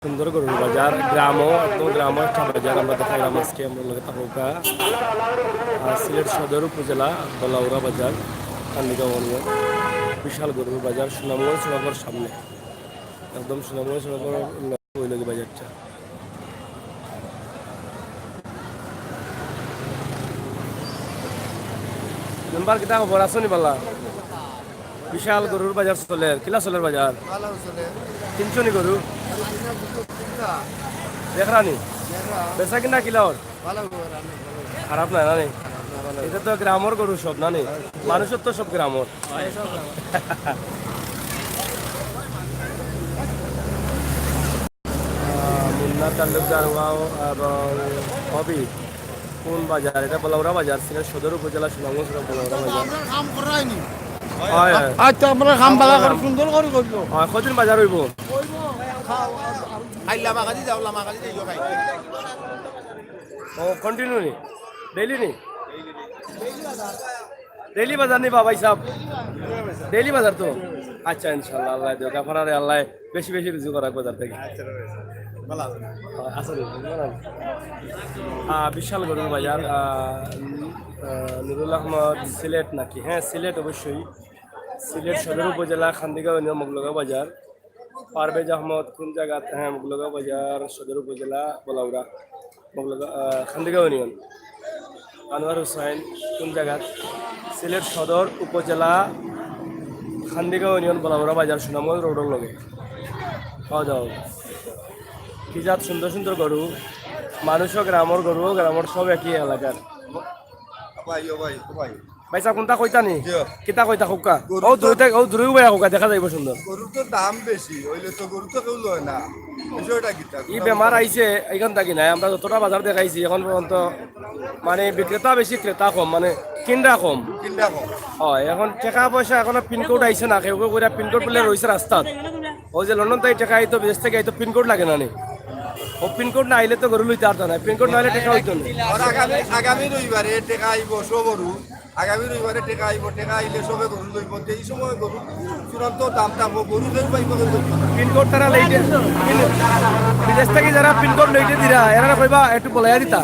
সুন্দর গরুর বাজার গ্রামও একদম গ্রামও একটা বাজার আমরা দেখাইলাম আজকে আমরা লোকে তাপকা সিলেট সদর উপজেলা বলাউরা বাজার কান্দিগাঁও ইউনিয়ন বিশাল গরুর বাজার সুনামগঞ্জ সড়কের সামনে একদম সুনামগঞ্জ সড়কের ওই লোক বাজারটা মেম্বার কিতা খবর আসনি পালা বিশাল গরুর বাজার চলে কিলা চলের বাজার কিনছো নি গরু দেখরানি বেচা কিনা কিলাওর খারাপ নাই না এটা তো গ্রামের গরু সব না নেই মানুষের তো সব গ্রামের মুন্না তালুকদার এবং হবি কোন বাজার এটা বলাউরা বাজার সিলেট সদর উপজেলা সুনামগঞ্জ বলাউরা বাজার আচ্ছা আমরা খাম বালা করে সুন্দর করে করব কদিন বাজার হইব ও কন্টিনিউ নি ডেইলি নি ডেইলি বাজার নি বাবাই সাহেব ডেইলি বাজার তো আচ্ছা ইনশাআল্লাহ আল্লাহ দেখ আপনার আল্লাহ বেশি বেশি রুজু করা বাজার থেকে বিশাল গরুর বাজার নুরুল আহমদ সিলেট নাকি হ্যাঁ সিলেট অবশ্যই সিলেট সদর উপজেলা খান্দিগাঁও ইউনিয়ন মোগলগাঁও বাজার পারভেজ আহমদ কোন জায়গা হ্যাঁ মোগলগাঁও বাজার সদর উপজেলা বলাউরা খান্দিগাঁও ইউনিয়ন আনোয়ার হুসাইন কোন জায়গা সিলেট সদর উপজেলা খান্দিগাঁও ইউনিয়ন বলাউরা বাজার সুনামগঞ্জ রোডের লগে পাওয়া যাও কি জাত সুন্দর সুন্দর গরু মানুষও গ্রামের গরু গ্রামের সব একই এলাকার ভাই সাহেব কোনটা কইতা নি কিতা কইতা খুকা ও দূরে ভাই খুকা দেখা যাইব সুন্দর গরুর তো দাম বেশি হইলে তো গরু তো কেউ লয় না বিষয়টা কিতা ই বেমার আইছে এইখান থাকি নাই আমরা যতটা বাজার দেখাইছি এখন পর্যন্ত মানে বিক্রেতা বেশি ক্রেতা কম মানে কিনরা কম হয় এখন টাকা পয়সা এখনো পিনকোড আইছে না কেউ কেউ পিনকোড বলে রয়েছে রাস্তাত ও যে লন্ডন তাই টাকা আইতো বিদেশ থেকে আইতো পিনকোড লাগে না নি ও পিনকোড না আইলে তো গরু লইতে পারতো না পিনকোড না আইলে টাকা হইতো না আগামী রবিবারে টেকা আইব সব গরু আগামী রবিবারে টেকা আইব টেকা আইলে সবে গরু লইব এই সময় গরু চূড়ান্ত দাম থাকবো গরু কেউ পাইব পিনকোড তারা লইতে বিদেশ থেকে যারা পিনকোড লইতে দিরা এরা কইবা একটু বলাইয়া দিতা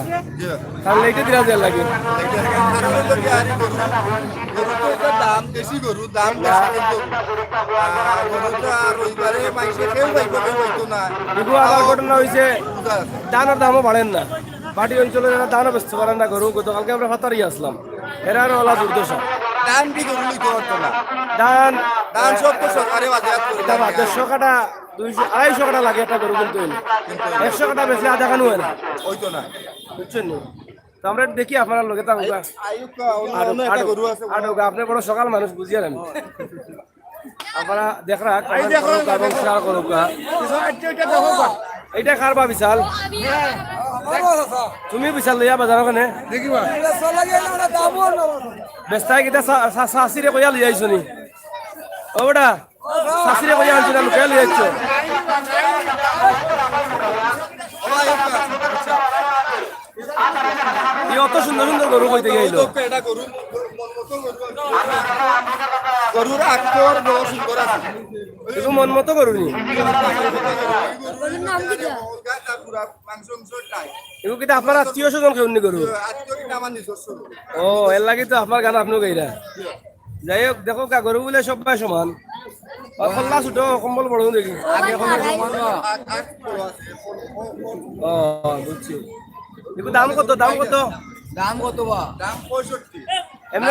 তাহলে লইতে দিরা যে লাগে দাম বেশি গরু দাম বেশি কিন্তু গরুটা রবিবারে মাইসে কেউ পাইব কেউ পাইতো না এগুলো আবার ঘটনা হয়েছে দানের দামও বাড়েন না বাটি অঞ্চলে যারা দানও বেচতে পারেন না গরু গতকালকে আমরা ফাতারিয়ে আসলাম এরা আরো ওলা দুর্দশা দাম কি গরু লইতে পারতো না দান দাম সব তো সরকারে বাজার করে দাম 150 কাটা 200 250 কাটা লাগে একটা গরু কিনতে হইলে 100 কাটা বেশি আধা খানো হয় না হইতো না বুঝছেন নি তো আমরা দেখি আপনার লোকে তা আপনি বড় সকাল মানুষ বুঝিয়ে আমি আপনারা দেখরা এবং শেয়ার করুক এইটা কারবা বিশাল তুমি বিশাল লইয়া বাজার ওখানে দেখিবা বেস্তায় কিটা শাশিরে কইয়া লই আইছো নি ও বেটা শাশিরে কইয়া আনছো না লুকাই লই আইছো অত সুন্দর সুন্দর গরু কইতে গেলো গরুর আকর বড় সুন্দর আছে এগুলো মন মতো গরু নি এগুলো কিন্তু আপনার আত্মীয় স্বজন কেউ নি গরু ও এর লাগে তো আপনার গান আপনিও গাইরা যাই হোক দেখো কা গরু বলে সবাই সমান খল্লা ছোট কম্বল বড় দেখি আগে ও বুঝছি এগুলো দাম কত দাম কত দাম কত বা দাম 65 এমনি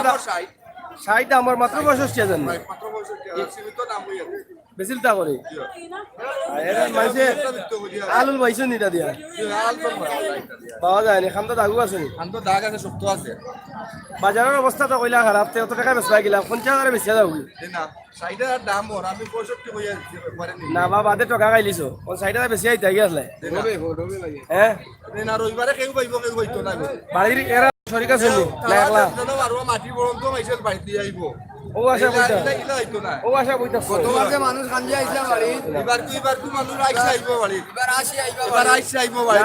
60 আমার মাত্র 65 হাজার মাত্র 65 সীমিত দাম হইয়া বেশিল তা করে এরা মাইছে আলুল বাইছো নিটা দিয়া পাওয়া যায় না খামতো দাগু আছে নি খামতো দাগ আছে শক্ত আছে বাজারের অবস্থা তো কইলা খারাপ তে অত টাকা বেচবা গিলা 50 বেচা যাও না 60 দাম ওর আমি 65 হইয়া পারেনি না বাবা দে টাকা খাইলিছো কোন 60 বেশি আইতা গিয়াছলে রবে লাগে হ্যাঁ না রবিবারে কেউ পাইব কেউ হইতো না বাড়ির এরা শরিক আছে নি না একলা আর মাটি বরন্ত মাইছেল বাড়ি দিয়ে আইব ও আশা বইতা হইতো না ও আশা বইতা তোমার যে মানুষ কাঞ্জি আইছে বাড়ি এবার কি মানুষ আইছে আইব বাড়ি এবার আইছে আইব বাড়ি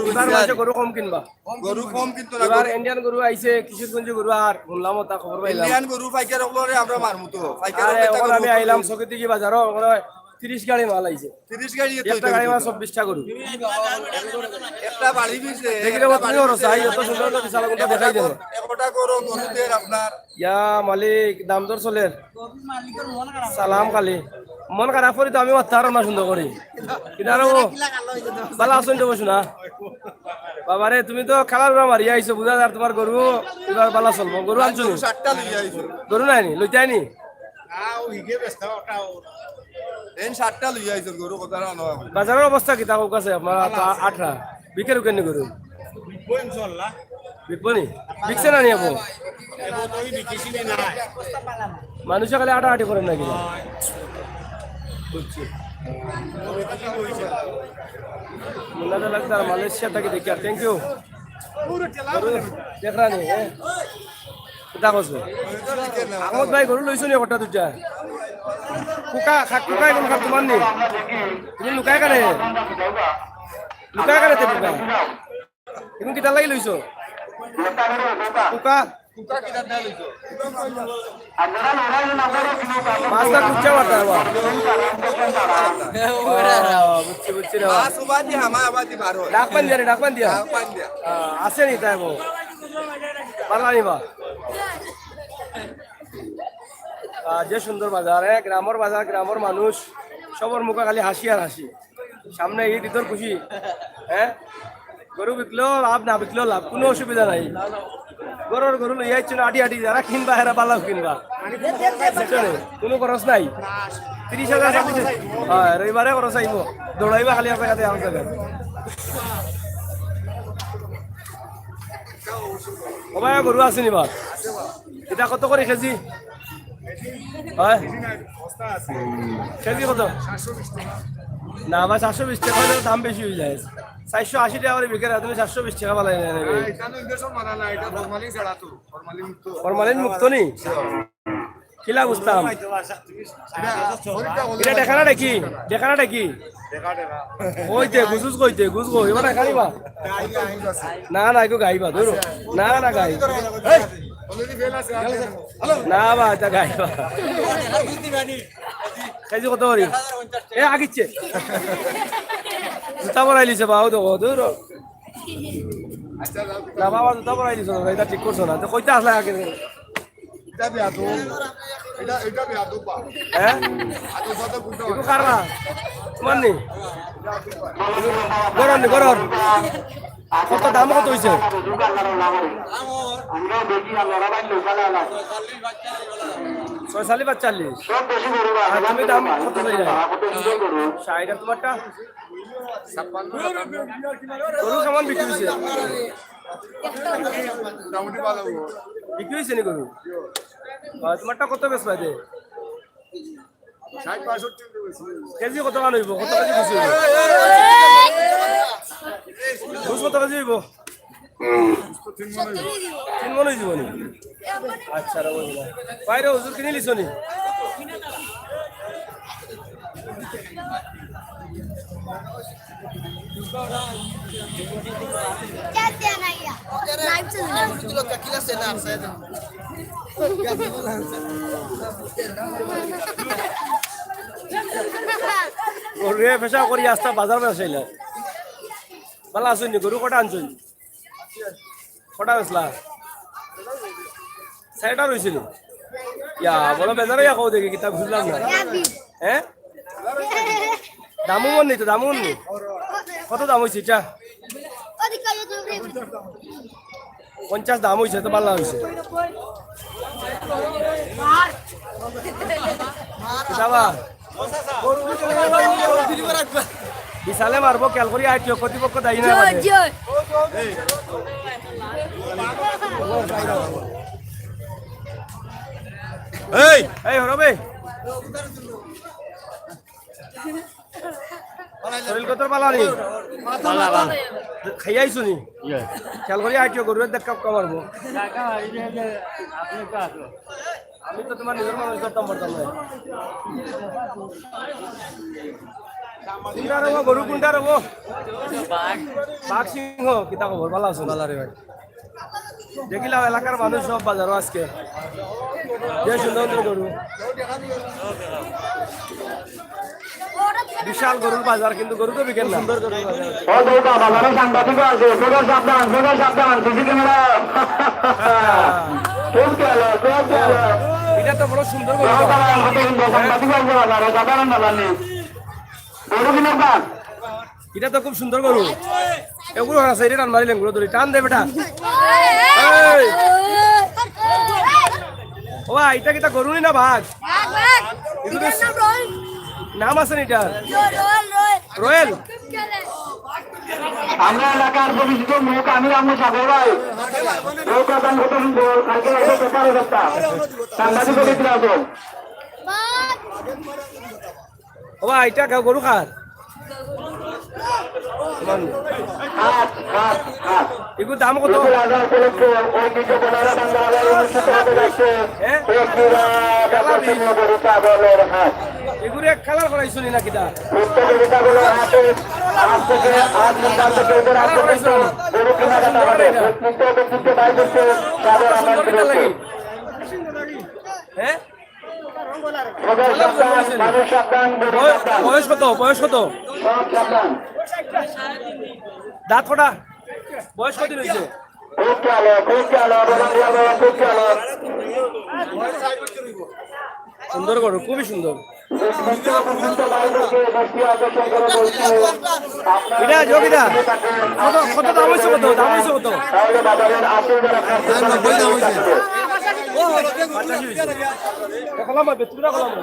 এবার মাসে গরু কম কিনবা গরু কম কিন্তু না এবার ইন্ডিয়ান গরু আইছে কিশোরগঞ্জ গরু আর শুনলাম তা খবর পাইলাম ইন্ডিয়ান গরু পাইকার ওগুলোরে আমরা মারমু তো পাইকার আমি আইলাম সকেতি কি বাজারও 30 গাড়ি মাল আইছে 30 গাড়ি একটা গাড়ি মাল 24টা গরু একটা বাড়ি দিছে দেখি রে তুমি ওর সাই এত সুন্দর তো বিশাল কোনটা দেখাই দেন একটা করো গরুদের আপনার ইয়া মালিক দাম দর চলের সালাম কালি মন খারাপ করি তো আমি অত্যার না সুন্দর করি কিন্তু আরো ভালো আসুন তো বসু না বাবারে তুমি তো খেলার মারি আইছো বুঝা যার তোমার গরু এবার ভালো চলবো গরু আনছো নি? 60টা লই আইছো গরু নাই নি লইতে আইনি দেন 60টা লই আইছো গরু কথা না নয় বাজারের অবস্থা কি তা কাছে আপনার 18 বিকের কেন গরু বিকবো নি বিকছে না নি আপু মানুষে খালি আটাআটি করেন নাকি বুঝছি মুন্নাটা লাগতো আর মালয়েশিয়া থেকে দেখি আর থ্যাংক ইউ দেখ রানি কোথা কছো আমদ ভাই গরু লইছো নি কটা দুটা কুকা খাক কুকাই কোন খাক তোমার নি তুমি লুকাই কানে তে কুকা তুমি কিটা লাগি লইছো কুকা কুকা কিটা না লইছো মাছটা কুচা বাটা বা বুঝছি বুঝছি রে মাছ উবাদি হামা আবাদি বার হয় ডাকবান দিয়া পান দিয়া আছে নি তাই বো পালা নিবা যে সুন্দর বাজার গ্রামের বাজার গ্রামের মানুষ সবার মুখে খালি হাসি আর হাসি সামনে ঈদ ঈদর খুশি হ্যাঁ গরু বিকলেও লাভ না বিকলেও লাভ কোনো অসুবিধা নাই গরু লই আইছো না আটি আটি যারা কিনবা হেরা পালাও কিনবা বুঝছনে? কোনো খরচ নাই 30,000 হ্যাঁ রবিবারে খরচ আইব দৌড়াইবা খালি আপনার কাছে আমার কাছে ও ভাই গরু আছে নিবা এটা কত করে কেজি হয় কেজি কত না ভাই 720 টাকা হলে দাম বেশি হয়ে যায় 480 টাকা করে বিক্রি তুমি 720 টাকা পালাই ফরমালিন মুক্ত নি কিলা বুঝতাম এটা দেখানা কি কইতে গুজুজ কইতে গুজ গো এবার খাইবা না একটু গাইবা ধরো না গাই না বা এটা গাইবা কেজি কত করি এ আগিচ্ছে জুতা পরাই লিছে বাউ তো দূর না বাবা জুতা পরাই লিছ এটা ঠিক করছো না তো কইতে আসলে আগে এটা বিয়া তো এটা বিয়া তো পা হ্যাঁ আতো সাথে বুঝতে একটু কারবা তোমার নি গরম কত দাম কত হইছে ছয়চাল্লিশ 45 আর তুমি দাম কত হয়ে যায় 60 আর তোমারটা 56 গরু কেমন বিক্রি হয়েছে মোটামুটি ভালো বিক্রি হয়েছে নি গরু তোমারটা কত বেশ পাইছে 60-65 কেজি কত মান হইব কত কেজি বেশি হইব বুঝ কত কেজি হইব 3 মন হইব নি আচ্ছা রে বুঝলা বাইরে হুজুর কিনে লিছো নি গরুয়ে পেশা করি আস্তা বাজার বেসাইলা ভালো আসুন নি গরু কটা আনছুন কটা বেসলা 6টা রইছিল ইয়া বলো বেজারে ইয়া কও দেখি কিতাব বুঝলাম না হ্যাঁ দামু মন নি তো দামু নি কত দাম হইছে এটা 50 দাম হইছে তো ভালো হইছে কিতাবা বিশালে মারবো খেয়াল করি আইটিও কর্তৃপক্ষ দায়ী না এই হরবে শরীর কত পালা নি খাইয়াইছো নি খেয়াল করি আইটিও গরুর দেখ কাপ মারবো আমি তো তোমার নিজের মানুষ করতাম পারতাম না কোনটা রবো গরু কোনটা রবো বাঘ সিংহ কিতা খবর ভালো আছো ভালো রে ভাই দেখিলাম এলাকার মানুষ সব বাজারও আজকে যে সুন্দর গরু বিশাল গরুর বাজার, কিন্তু গরু তো বিকেল না। সুন্দর গরুর বাজার। ও দুইটা বাজারে সাংবাদিক আছে, তোদের সাবধান সিসি ক্যামেরা। খুব খেলো, খুব খেলো। এটা তো বড় সুন্দর গরু। সাংবাদিক আছে বাজারে, সাধারণ বাজার নেই। গরু কিনে পান। এটা তো খুব সুন্দর গরু। এগুলো আছে, এটা টান মারিলেন গরু ধরে, টান দে বেটা। এই, ও ভাই, এটা কি তা গরু নি না ভাগ? নাম আছে নি এটার? রয়েল। আমরা এলাকার পরিচিত মুখ আমি রামু সাগর ভাই। ও প্রধান ঘটন বল, কালকে এসে পেপারে একটা সাংবাদিক পরিচিত আছে। ও ভাই, এটা গরু খার। হাত হাত হাত এগুলোর দাম কত? রাজা উপলক্ষে ওই কিছু বলারা বাংলা অনুষ্ঠিত হতে যাচ্ছে। হ্যাঁ? এক বিরাট গরুটা বলের হাত। এগুলো এক কালার করাইছো নি নাকি তা? প্রতিযোগিতাগুলো হাতে আজ থেকে আজ সন্ধ্যা থেকে এদের হাত পর্যন্ত গরু কেনাকাটা হবে। ব্যক্তিত্ব ব্যক্তিত্ব দায় করছে সাগর আমার বিরুদ্ধে। হ্যাঁ? সবাই সাবধান, মানুষ সাবধান, গরু সাবধান, বয়স কত? বয়স কত? সব সাবধান। দাঁত কটা? বয়স কতদিন হয়েছে? খুব খেলো, খুব খেলো, খুব খেলো। সুন্দর গরু, খুবই সুন্দর। এটা যোগিদা কত কত দাম হয়েছে? কত দাম হয়েছে? কত? তাহলে বাজারের আসল যারা খাচ্ছে কলাম হবে, তুই কলাম হবে।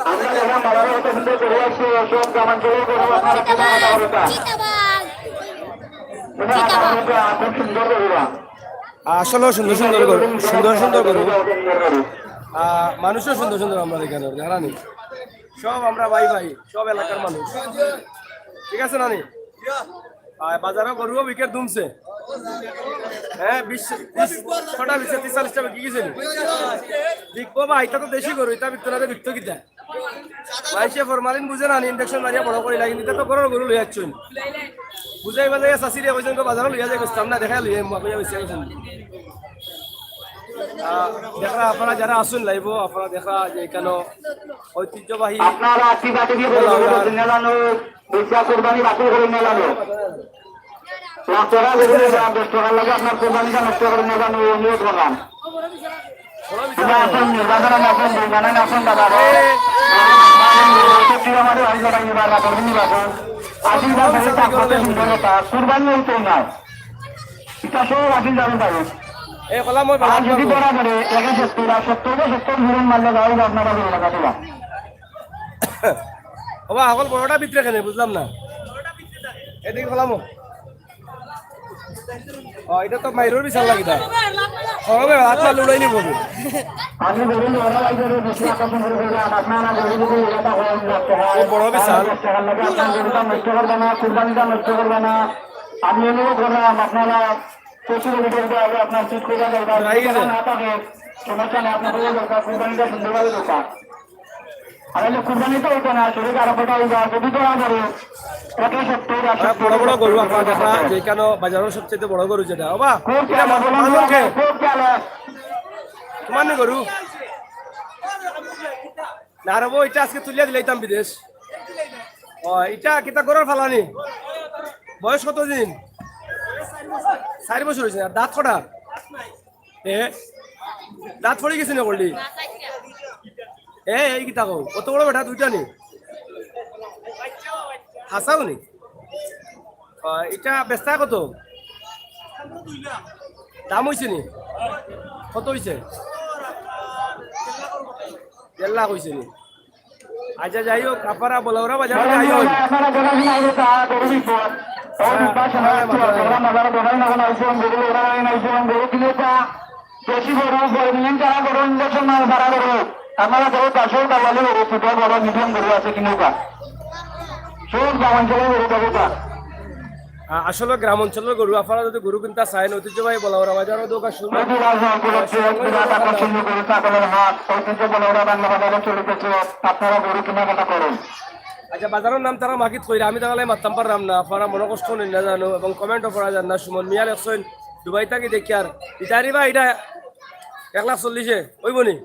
আমরা যখন বাজারের মতো সুন্দর করে আসছি সব গ্রামাঞ্চলের গরু আপনারা কেনাকাটা হবে তা খুব সুন্দর গরুরা আসলে সুন্দর সুন্দর গরু, সুন্দর সুন্দর গরু। মানুষও সুন্দর সুন্দর আমরা এখানে জানি সব আমরা ভাই ভাই, সব এলাকার মানুষ। ঠিক আছে নানি? বাজারে গরুও বিকেট দুমছে। হ্যাঁ, 20-টা 40টা কি গেছে বিকবো ভাই? এটা তো দেশি গরু, এটা বিকতো না বিকতো কিতা ভাইসে ফরমালিন বুঝে না, ইনজেকশন মারিয়া বড় করে লাগে। এটা তো গরুর গরু লই যাচ্ছেন, বুঝাই বাজাই চাষি দিয়ে কইছেন বাজারে লইয়া যাই করতাম না, দেখাই লইয়া মাপিয়া বেশি গেছেন। দেখা আপনারা যারা আসুন লাইব, আপনারা দেখা যে এখানে ঐতিহ্যবাহী আপনারা আশীর্বাদ দিয়ে বলবেন মেলানো পয়সা কোরবানি বাতিল করে মেলানো 1 টাকা করে 10 টাকা লাগে আপনার কোরবানিটা নষ্ট করে মেলানো অনুরোধ করলাম। আসুন নির্বাচন আসুন জানেন আসুন দাদা আমাদের আশীর্বাদ নির্বাচন করবেন নির্বাচন আশীর্বাদ করতে সুন্দরতা কোরবানি হইতে নাই এটা সব আশীর্বাদ যাবেন পাবেন। এই কলাম মই আর যদি ধরা পড়ে 70 ধরুন মারলে যাও আপনারা ধরে রাখা দেবা। বাবা সকল বড়টা ভিতরে কেন বুঝলাম না, এদিকে কলাম। এটা তো মাইরোর বিশাল লাগি তা হবে হাত মারলে উড়াই নিব। আমি বলুন বেশি আকর্ষণ করে আপনারা বড় বিশাল লাগে আপনার গরুটা নষ্ট করবে না, কুরবানিটা নষ্ট করবে না। আমি অনুরোধ করলাম আপনারা প্রচুর আগে আপনার ঠিক করে দরকার না থাকে সমস্যা নেই, আপনার দরকার কুরবানিটা সুন্দরভাবে দরকার। আর কুরবানিটা হইতো না শরীর আরো কথা হইবা যদি ধরা পড়ে বড় বড় গরু আপনার দেখা যেখানে বাজারের সবচেয়ে বড় গরু যেটা বাবা তোমার নি গরু না রবো, এটা আজকে তুলিয়া দিলাইতাম বিদেশ। এটা কিতা গরুর ফালানি বয়স কতদিন? 4 বছর হয়েছে। আর দাঁত কটা? দাঁত ফড়ি গেছে না বললি? এই কিতা কও কত বড় বেটা? 2টা নি হাসাও নি? এটা বেচা কত? দাম হয়েছে নি? কত হয়েছে? 1.5 লাখ হয়েছে নি? আচ্ছা যাই হোক, আপনারা বলাওরা বাজারে যাই হোক বেশি গরু যারা গরু ইঞ্জেকশন ভাড়া করো আপনারা গরু 10 টাকা গরু ছোট বড় মিডিয়াম গরু আছে কিনুকা সব গ্রামাঞ্চলে গরু দেবতা। আসলে গ্রাম অঞ্চলের গরু আপনারা যদি গরু কিনতে চান ঐতিহ্যবাহী বলাওরা বাজারও দোকান শুরু আপনারা গরু কেনাকাটা করেন। আচ্ছা বাজারের নাম তারা মাকিত কইরা আমি তাহলে মারতাম পারলাম না, আপনারা মনে কষ্ট নেই না জানো এবং কমেন্টও করা যান না। সুমন মিয়া লেখছেন দুবাই থাকি দেখি আর ইটারি বা এটা 1,40,000 ওইবনি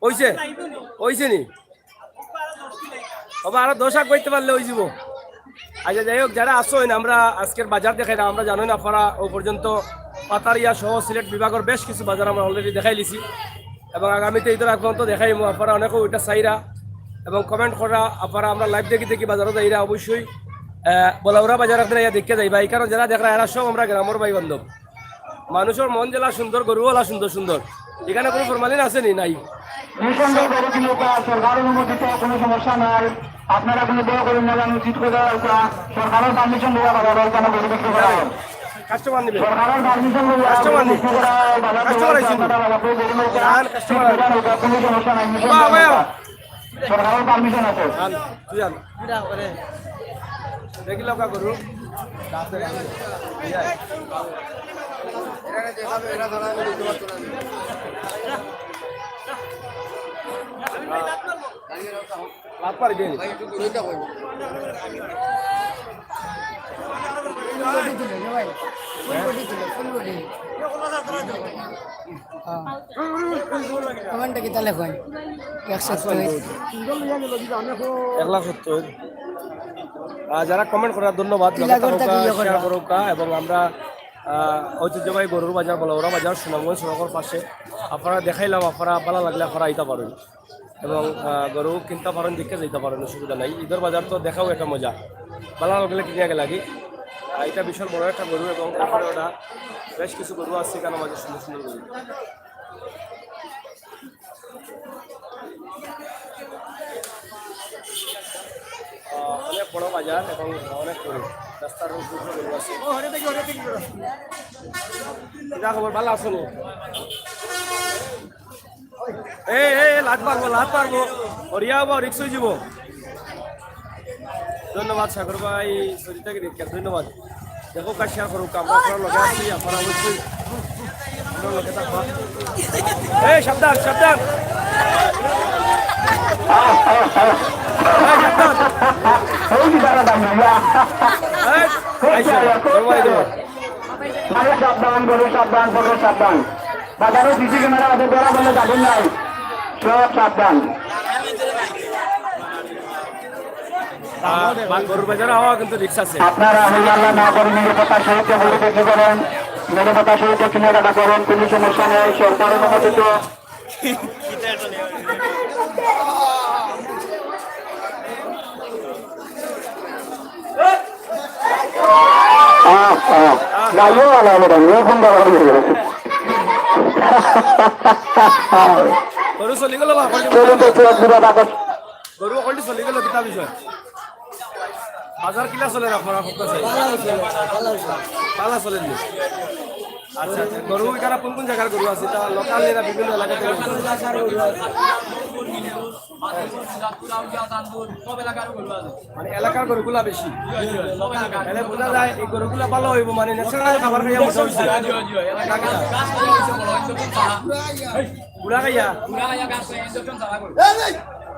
হইছে হইছে নি বাবা আরো 10 আগ করতে পারলে হয়ে যাব। আচ্ছা যাই হোক, যারা আসেন আমরা আজকের বাজার দেখাই না, আমরা জানেন আপনারা ও পর্যন্ত পাতারিয়া সহ সিলেট বিভাগের বেশ কিছু বাজার আমরা অলরেডি দেখাই লিছি এবং আগামীতে ঈদের আগ পর্যন্ত দেখাইমু। আপনারা অনেকে ওইটা চাইরা এবং কমেন্ট করা আপনারা আমরা লাইভ দেখি দেখি বাজারও যাইরা অবশ্যই বলাউরা বাজার আপনারা ইয়া দেখতে যাইবা। এই কারণ যারা দেখরা এরা সব আমরা গ্রামের ভাই বান্ধব, মানুষের মন জেলা সুন্দর, গরুওয়ালা সুন্দর সুন্দর। এখানে কোনো ফরমালিন আছে নি? নাই। নিঃসন্দেহে গরুগুলো সরকারের অনুমোদিত, কোনো সমস্যা নাই। আপনারা কোনো দয়া করেন না, আমি উচিত করে সরকারের পারমিশন দেওয়া বাজার কেন গরু বিক্রি করা হয়। কাস্টমার নিবে, সরকারের পারমিশন কাস্টমার নিবে, কাস্টমার আইছে কোনো সমস্যা নাই। সরকারের পারমিশন আছে। তুই জান দেখিল কা গরু এখানে দেখাবে, এরা ধরা করে দিতে পারতো না। লাভ পারি দেন ভাই একটু দূরে কই কমেন্টটা কি তাহলে কই 170 170। যারা কমেন্ট করার ধন্যবাদ, শেয়ার করুকা এবং আমরা ঐতিহ্যবাহী গরুর বাজার বলাউরা বাজার সুনামগঞ্জ সড়কের পাশে আপনারা দেখাইলাম। আপনারা ভালো লাগলে আপনারা আইতে পারেন এবং গরু কিনতে পারেন, দেখে যেতে পারেন, অসুবিধা নাই। ঈদের বাজার তো দেখাও একটা মজা, ভালো লাগলে কিনে আগে লাগে। এটা বিশাল বড় একটা গরু এবং তারপরে ওটা বেশ কিছু গরু আছে কেন মাঝে সুন্দর সুন্দর গরু। অনেক বড় বাজার এবং অনেক গরু, রাস্তার গরু আছে। যা খবর, ভালো আছো? লাট পারবো ওরিয়া হবো, রিক্স হয়ে যাব। ধন্যবাদ সাগর ভাই, সরিতাকে দেখে ধন্যবাদ। দেখো কাজ শেয়ার করুক, আমরা আপনার লগে আছি, আপনারা অবশ্যই আপনার লগে থাকবা। সাবধান সাবধান, সাবধান গরু, সাবধান গরু, সাবধান। বাজারে সিসি ক্যামেরা আছে, ধরা বলে যাবেন নাই, সব সাবধান। গরুর বাজারে হওয়া কিন্তু রিক্স আছে। আপনারা আল্লাহ না করে নিরাপত্তার সহিত গরু বিক্রি করেন, নিরাপত্তার সহিত কেনাকাটা করেন, কোনো সমস্যা নেই, সরকার অনুমোদিত। গরু চলি গেল, গরু অকলটি চলি গেল, কিতা বিষয় বাজার কিলা চলে আপনারা পালা চলে নি? আচ্ছা আচ্ছা, গরু এখানে কোন কোন জায়গার গরু আছে? তা লোকাল নেই না বিভিন্ন এলাকা থেকে? মানে এলাকার গরুগুলা বেশি, তাহলে বোঝা যায় এই গরুগুলা ভালো হইব, মানে ন্যাচারাল খাবার খাইয়া মোটা হয়েছে। বুড়া খাইয়া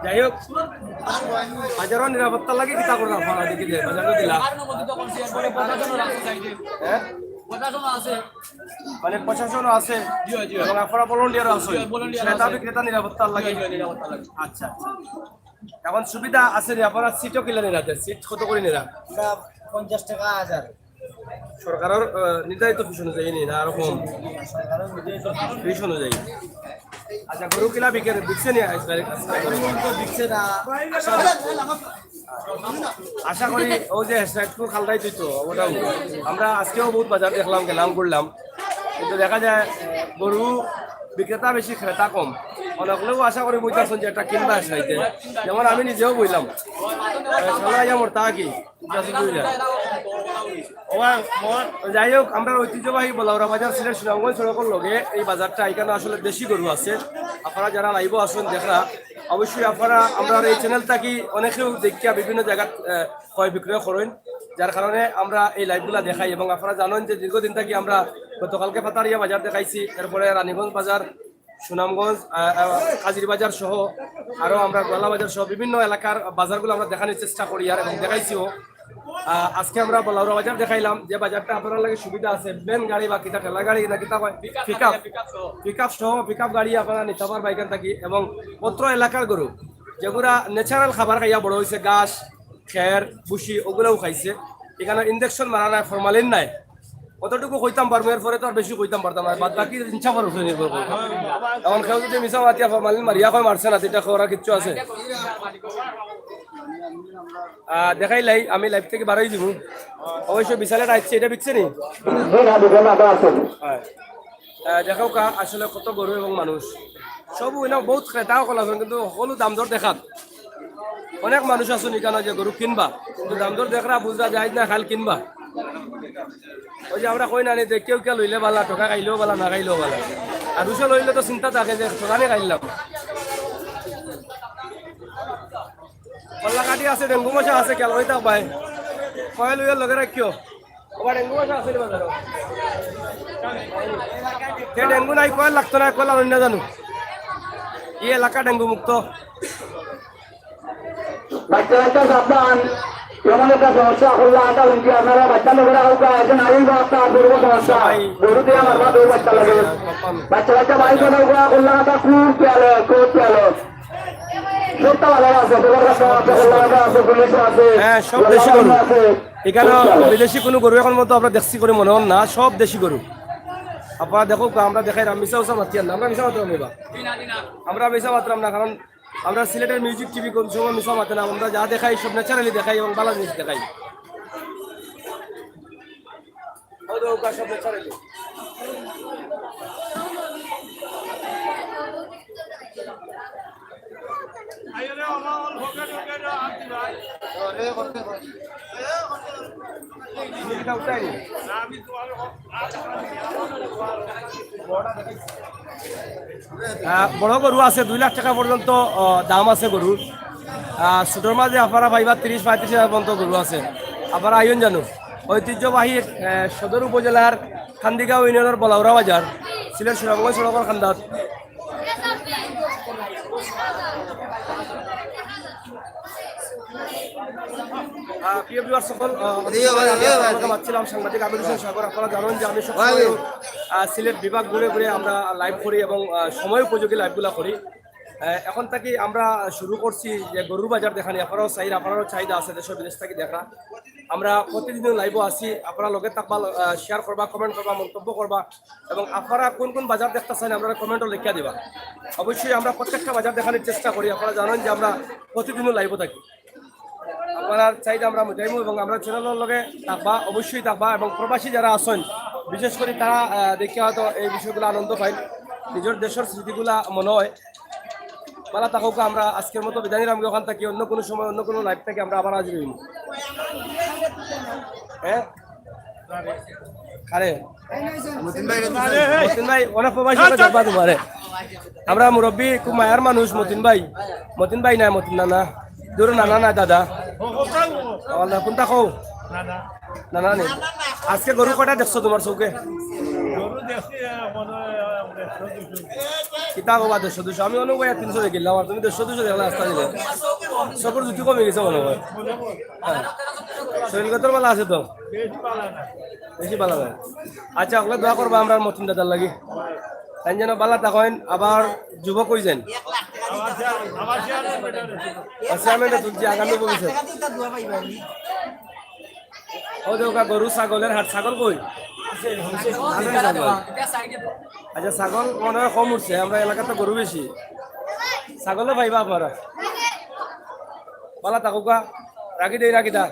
যাই হোক, বাজারও নিরাপত্তা লাগে কিতা করো আপনারা দেখি দে বাজারও দিলা মানে প্রশাসনও আছে এবং আপনারা ভলান্টিয়ারও আছে, ক্রেতা বিক্রেতা নিরাপত্তা লাগে। আচ্ছা আচ্ছা, এখন সুবিধা আছে নি? আপনারা সিটও কিনে নিরাতে, সিট কত করে নিরা? 50 টাকা 1000 সরকারের নির্ধারিত ফিস অনুযায়ী নি না এরকম ফিস অনুযায়ী? আচ্ছা, গরু কিলা বিকছে নি? দিচ্ছে না, আশা করি ও যে হেডসাইটকু খালটাই তো ওটাও আমরা আজকেও বহুত বাজার দেখলাম, গেলাম করলাম, কিন্তু দেখা যায় গরু বিক্রেতা বেশি, ক্রেতা কম। অনেকগুলো আশা করি বইতেছেন যে একটা কিনবা হেডসাইটে, যেমন আমি নিজেও বইলাম মোর তা কি যাই হোক। আমরা ঐতিহ্যবাহী বলাউরা বাজার সিলেট সুনামগঞ্জ সড়কের লগে এই বাজারটা, এখানে আসলে দেশি গরু আছে। আপনারা যারা লাইভ আসুন দেখরা অবশ্যই আপনারা আমরা এই চ্যানেলটা কি অনেকেও দেখিয়া বিভিন্ন জায়গা ক্রয় বিক্রয় করেন, যার কারণে আমরা এই লাইভগুলা দেখাই। এবং আপনারা জানেন যে দীর্ঘদিন থেকে আমরা গতকালকে পাতারিয়া বাজার দেখাইছি, এরপরে রানীগঞ্জ বাজার, সুনামগঞ্জ, কাজির বাজার সহ আরও আমরা গোয়ালা বাজার সহ বিভিন্ন এলাকার বাজারগুলো আমরা দেখানোর চেষ্টা করি আর এবং দেখাইছিও। আজকে আমরা বলাউরা বাজার দেখাইলাম যে বাজারটা আপনার লাগে সুবিধা আছে ভ্যান গাড়ি বা কিতা ঠেলা গাড়ি না কিতা পিকআপ সহ পিকআপ গাড়ি আপনারা নিতে পারবেন বাইকান থাকি এবং পত্র এলাকার গরু যেগুলা ন্যাচারাল খাবার খাইয়া বড় হয়েছে ঘাস খের বুসি ওগুলোও খাইছে এখানে ইঞ্জেকশন মারা নাই ফরমালিন নাই কতটুকু কইতাম পারবো এরপরে তো আর বেশি কইতাম পারতাম না বাদ বাকি ইচ্ছা পারো নির্ভর করে এখন কেউ যদি মিশা মাতিয়া ফরমালিন মারিয়া কয় মারছে না এটা খবর কিচ্ছু আছে দেখাইলাই আমি লাইভ থেকে বারোই দিব অবশ্যই বিশালে আসছে এটা বিকছে নি দেখাও কা আসলে কত গরু এবং মানুষ সব বহুত ক্রেতাও কলা কিন্তু সকলো দাম দর দেখাত অনেক মানুষ আছো নিকানো যে গরু কিনবা কিন্তু দাম দর দেখরা বুঝা যায় না খাল কিনবা ওই যে আমরা কই না নি কেউ কেউ লইলে বালা টকা খাইলেও বালা না খাইলেও বালা আর দুশো লইলে তো চিন্তা থাকে যে ঠকানি খাইলাম কল্লাকাটি আছে ডেঙ্গু মশা আছে কেল হইতা পাই কয় লইয়ার লগে রাখিও ওবার ডেঙ্গু মশা আছে বাজার সে ডেঙ্গু নাই কয় লাগতো না কয় অন্য জানো ই এলাকা ডেঙ্গু মুক্ত বাচ্চা বাচ্চা সাবধান এমন একটা সমস্যা করলে আটা হয়েছে আপনারা বাচ্চা লোকেরা কাউকে একজন আইন ব্যবস্থা করবো সমস্যা গরু দিয়ে মারবা দৌড় বাচ্চা লাগে বাচ্চা বাচ্চা বাইক করলে আটা খুব পেয়ালো খুব পেয়ালো হ্যাঁ সব দেশি গরু এখানে বিদেশি কোনো গরু এখন মতো আমরা দেখছি করে মনে হন না সব দেশি গরু আপনারা দেখো আমরা দেখাই মিশা উষা মাতিয়ান না আমরা মিশা মাত্রাম নেবা আমরা মিশা মাত্রাম না কারণ আমরা সিলেটের মিউজিক টিভি কোন সময় মিশা মাতে না আমরা যা দেখাই সব ন্যাচারালি দেখাই এবং ভালো জিনিস দেখাই সব ন্যাচারালি বড় গরু আছে 2 লাখ টাকা পর্যন্ত দাম আছে গরুর ছোটোর মাঝে আপনারা পাইবা 30-35 হাজার পর্যন্ত গরু আছে আপনারা আইন জানো ঐতিহ্যবাহী সদর উপজেলার খান্দিগাঁও ইউনিয়নের বলাউরা বাজার সিলেট সুনামগঞ্জ সড়কের খান্দাত প্রিয় ভিউয়ার সকল পাচ্ছিলাম সাংবাদিক আবির হোসেন সাগর আপনারা জানেন যে আমি সবসময় সিলেট বিভাগ ঘুরে ঘুরে আমরা লাইভ করি এবং সময় উপযোগী লাইভগুলো করি এখন থেকে আমরা শুরু করছি যে গরুর বাজার দেখানি আপনারাও চাহিদা আছে দেশ বিদেশ থেকে দেখা আমরা প্রতিদিন লাইভও আসি আপনারা লগে থাকবা শেয়ার করবা কমেন্ট করবা মন্তব্য করবা এবং আপনারা কোন কোন বাজার দেখতে চান আপনারা কমেন্টও লিখিয়া দিবা অবশ্যই আমরা প্রত্যেকটা বাজার দেখানোর চেষ্টা করি আপনারা জানেন যে আমরা প্রতিদিনও লাইভও থাকি আপনার চাহিদা আমরা মিটাইমু এবং আমরা চ্যানেলের লগে থাকবা অবশ্যই থাকবা এবং প্রবাসী যারা আছেন বিশেষ করে তারা দেখে হয়তো এই বিষয়গুলো আনন্দ পাই নিজের দেশের স্মৃতিগুলা মনে হয় পালা থাকুক আমরা আজকের মতো বিদায় নিলাম ওখান থেকে অন্য কোনো সময় অন্য কোনো লাইভ থেকে আমরা আবার হাজির হইব হ্যাঁ খারে মতিন ভাই অনেক প্রবাসী দেখবা তোমারে আমরা মুরব্বী খুব মায়ার মানুষ মতিন ভাই নাই মতিন নানা দূর নানা নাই দাদা কোনটা কও নানা নেই আজকে গরু কটা দেখছো তোমার চৌকে কিতা কবা 100-200 আমি অনুভব 300 দেখিলাম আর তুমি 100-200 দেখলা রাস্তা দিলে চকুর জুতি কমে গেছে মনে হয় শরীরগতর বেলা আছে তো বেশি ভালো হয় আচ্ছা ওগুলো দোয়া করবা আমরা মতিন দাদার লাগি তাই যেন বালা থাকেন আবার যুবক হয়ে যান তুলছি আগামী ভবিষ্যৎ ও দেখা গরু ছাগলের হাট ছাগল কই আচ্ছা ছাগল মনে হয় কম উঠছে আমরা এলাকাতে গরু বেশি ছাগলও পাইবা আপনারা বালা থাকুকা রাখি দা